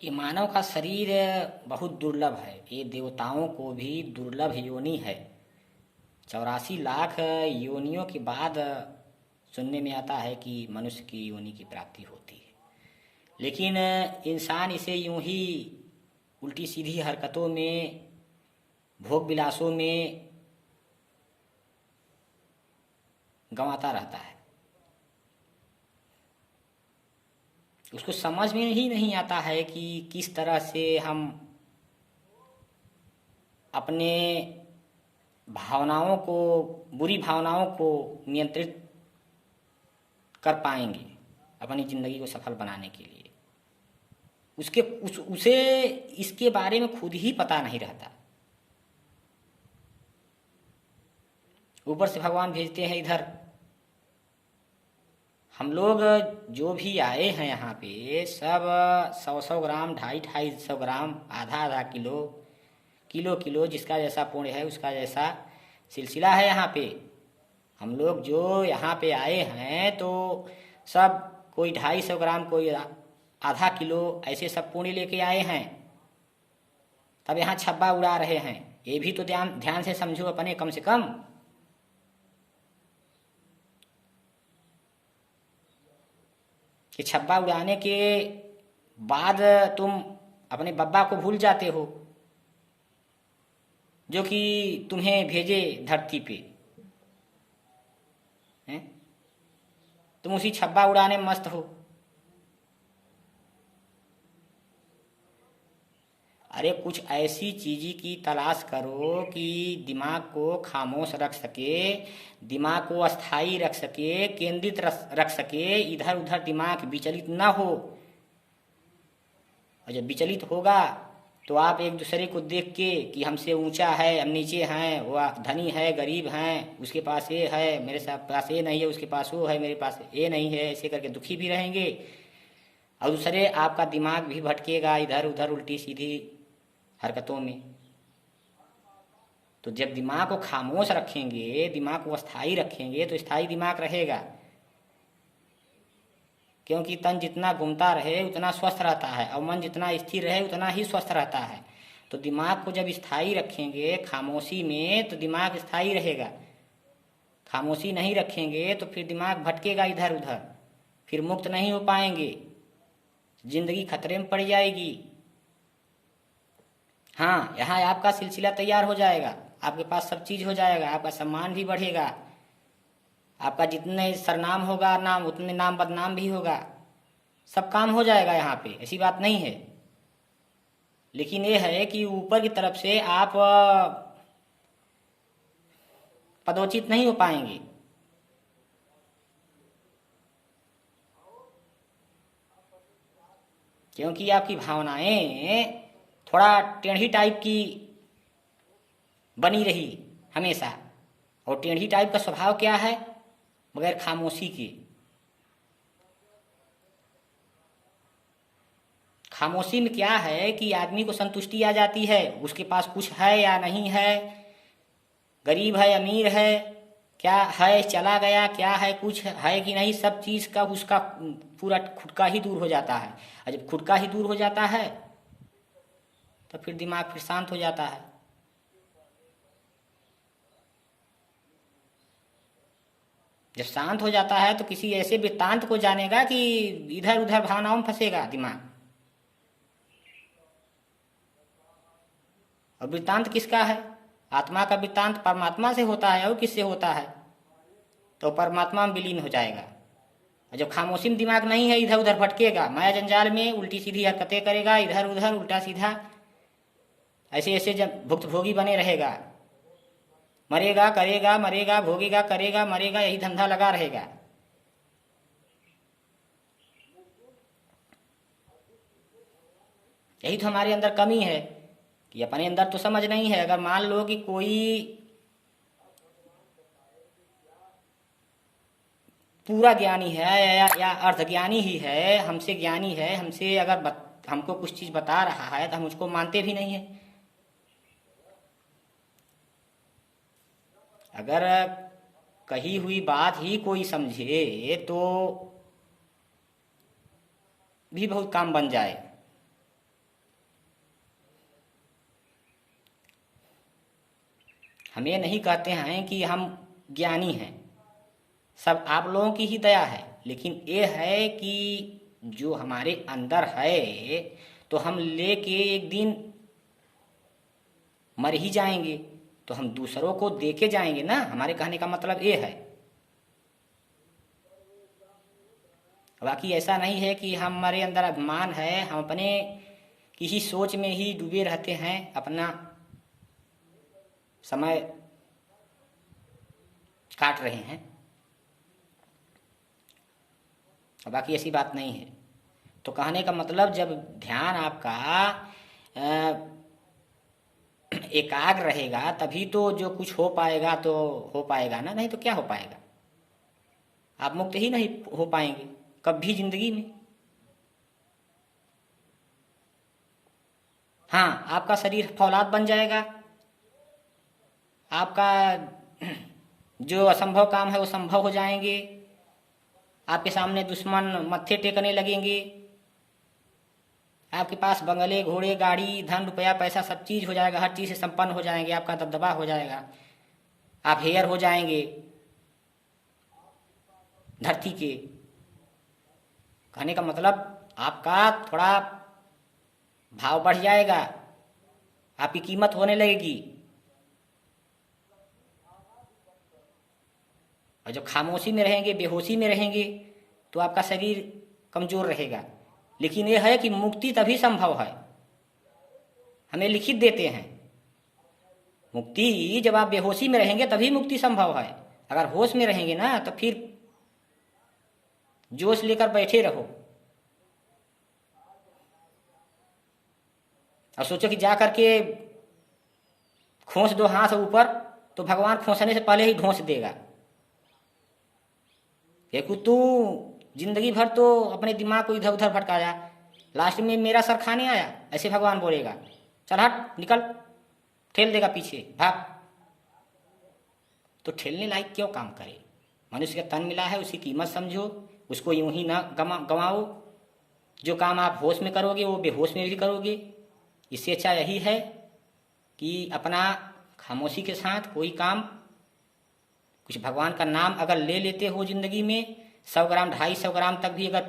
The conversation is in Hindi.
ये मानव का शरीर बहुत दुर्लभ है। ये देवताओं को भी दुर्लभ योनि है। 84 लाख योनियों के बाद सुनने में आता है कि मनुष्य की योनि की प्राप्ति होती है। लेकिन इंसान इसे यूं ही उल्टी सीधी हरकतों में, भोग विलासों में गंवाता रहता है। उसको समझ में ही नहीं आता है कि किस तरह से हम अपने भावनाओं को, बुरी भावनाओं को नियंत्रित कर पाएंगे अपनी ज़िंदगी को सफल बनाने के लिए। उसे इसके बारे में खुद ही पता नहीं रहता। ऊपर से भगवान भेजते हैं इधर। हम लोग जो भी आए हैं यहाँ पे सब 100-100 ग्राम, 250-250 ग्राम, आधा-आधा किलो, किलो जिसका जैसा पुण्य है उसका जैसा सिलसिला है यहाँ पे। हम लोग जो यहाँ पे आए हैं तो सब कोई 250 ग्राम, कोई आधा किलो, ऐसे सब पुण्य लेके आए हैं। तब यहाँ छब्बा उड़ा रहे हैं। ये भी तो ध्यान से समझो अपने, कम से कम। कि छब्बा उड़ाने के बाद तुम अपने बब्बा को भूल जाते हो जो कि तुम्हें भेजे धरती पे हैं। तुम उसी छब्बा उड़ाने में मस्त हो। अरे कुछ ऐसी चीज़ की तलाश करो कि दिमाग को खामोश रख सके, दिमाग को अस्थाई रख सके, केंद्रित रख सके, इधर उधर दिमाग विचलित ना हो। और जब विचलित होगा तो आप एक दूसरे को देख के कि हमसे ऊंचा है, हम नीचे हैं, वह धनी है, गरीब हैं, उसके पास ये है, मेरे पास ये नहीं है, उसके पास वो है, मेरे पास ये नहीं है, ऐसे करके दुखी भी रहेंगे। और दूसरे आपका दिमाग भी भटकेगा इधर उधर उल्टी सीधी हरकतों में। तो जब दिमाग को खामोश रखेंगे, दिमाग को अस्थाई रखेंगे तो स्थायी दिमाग रहेगा। क्योंकि तन जितना घूमता रहे उतना स्वस्थ रहता है और मन जितना स्थिर रहे उतना ही स्वस्थ रहता है। तो दिमाग को जब स्थायी रखेंगे खामोशी में तो दिमाग स्थायी रहेगा। खामोशी नहीं रखेंगे तो फिर दिमाग भटकेगा इधर उधर, फिर मुक्त नहीं हो पाएंगे, जिंदगी खतरे में पड़ जाएगी। हाँ, यहाँ आपका सिलसिला तैयार हो जाएगा, आपके पास सब चीज़ हो जाएगा, आपका सम्मान भी बढ़ेगा, आपका जितने सरनाम होगा नाम उतने नाम बदनाम भी होगा, सब काम हो जाएगा यहाँ पे, ऐसी बात नहीं है। लेकिन ये है कि ऊपर की तरफ से आप पदोचित नहीं हो पाएंगे। क्योंकि आपकी भावनाएं थोड़ा टेढ़ी टाइप की बनी रही हमेशा। और टेढ़ी टाइप का स्वभाव क्या है? बगैर खामोशी के। खामोशी में क्या है कि आदमी को संतुष्टि आ जाती है, उसके पास कुछ है या नहीं है, गरीब है अमीर है, क्या है, चला गया, क्या है, कुछ है कि नहीं, सब चीज़ का उसका पूरा खुटका ही दूर हो जाता है। और जब खुटका ही दूर हो जाता है तो फिर दिमाग फिर शांत हो जाता है। जब शांत हो जाता है तो किसी ऐसे वृत्तांत को जानेगा कि इधर उधर भावनाओं में फंसेगा दिमाग। और वृत्तांत किसका है? आत्मा का वृत्तांत परमात्मा से होता है। और किससे होता है? तो परमात्मा में विलीन हो जाएगा। और जब खामोशी में दिमाग नहीं है, इधर उधर भटकेगा, माया जंजाल में उल्टी सीधी हरकतें करेगा, इधर उधर उल्टा सीधा ऐसे ऐसे जब भुक्तभोगी बने रहेगा, मरेगा करेगा, मरेगा भोगेगा, करेगा मरेगा, यही धंधा लगा रहेगा। यही तो हमारे अंदर कमी है कि अपने अंदर तो समझ नहीं है। अगर मान लो कि कोई पूरा ज्ञानी है या अर्ध ज्ञानी ही है, हमसे ज्ञानी है, हमसे अगर हमको कुछ चीज बता रहा है तो हम उसको मानते भी नहीं है। अगर कही हुई बात ही कोई समझे तो भी बहुत काम बन जाए। हमें नहीं कहते हैं कि हम ज्ञानी हैं, सब आप लोगों की ही दया है। लेकिन ये है कि जो हमारे अंदर है तो हम लेके एक दिन मर ही जाएंगे, तो हम दूसरों को देके जाएंगे ना। हमारे कहने का मतलब ये है। बाकी ऐसा नहीं है कि हमारे अंदर अभिमान है, हम अपने किसी सोच में ही डूबे रहते हैं, अपना समय काट रहे हैं। बाकी ऐसी बात नहीं है। तो कहने का मतलब जब ध्यान आपका एकाग्र रहेगा तभी तो जो कुछ हो पाएगा, तो हो पाएगा ना, नहीं तो क्या हो पाएगा। आप मुक्त ही नहीं हो पाएंगे कभी जिंदगी में। हाँ, आपका शरीर फौलाद बन जाएगा, आपका जो असंभव काम है वो संभव हो जाएंगे, आपके सामने दुश्मन मत्थे टेकने लगेंगे, आपके पास बंगले घोड़े गाड़ी धन रुपया पैसा सब चीज हो जाएगा, हर चीज से संपन्न हो जाएंगे, आपका दबदबा हो जाएगा, आप हेयर हो जाएंगे धरती के। कहने का मतलब आपका थोड़ा भाव बढ़ जाएगा, आपकी कीमत होने लगेगी। और जब खामोशी में रहेंगे, बेहोशी में रहेंगे, तो आपका शरीर कमजोर रहेगा। लेकिन यह है कि मुक्ति तभी संभव है, हमें लिखित देते हैं। मुक्ति जब आप बेहोशी में रहेंगे तभी मुक्ति संभव है। अगर होश में रहेंगे ना तो फिर जोश लेकर बैठे रहो और सोचो कि जा करके खोस दो हाथ ऊपर, तो भगवान खोसने से पहले ही ढोंस देगा। देखो तू जिंदगी भर तो अपने दिमाग को इधर उधर भटकाया, लास्ट में मेरा सर खाने आया, ऐसे भगवान बोलेगा, चल हट निकल, ठेल देगा पीछे, भाग। तो ठेलने लायक क्यों काम करे। मनुष्य का तन मिला है, उसकी कीमत समझो, उसको यूं ही ना गंवाओ। जो काम आप होश में करोगे वो बेहोश में भी करोगे। इससे अच्छा यही है कि अपना खामोशी के साथ कोई काम, कुछ भगवान का नाम अगर ले लेते हो जिंदगी में, 100 ग्राम 250 ग्राम तक भी अगर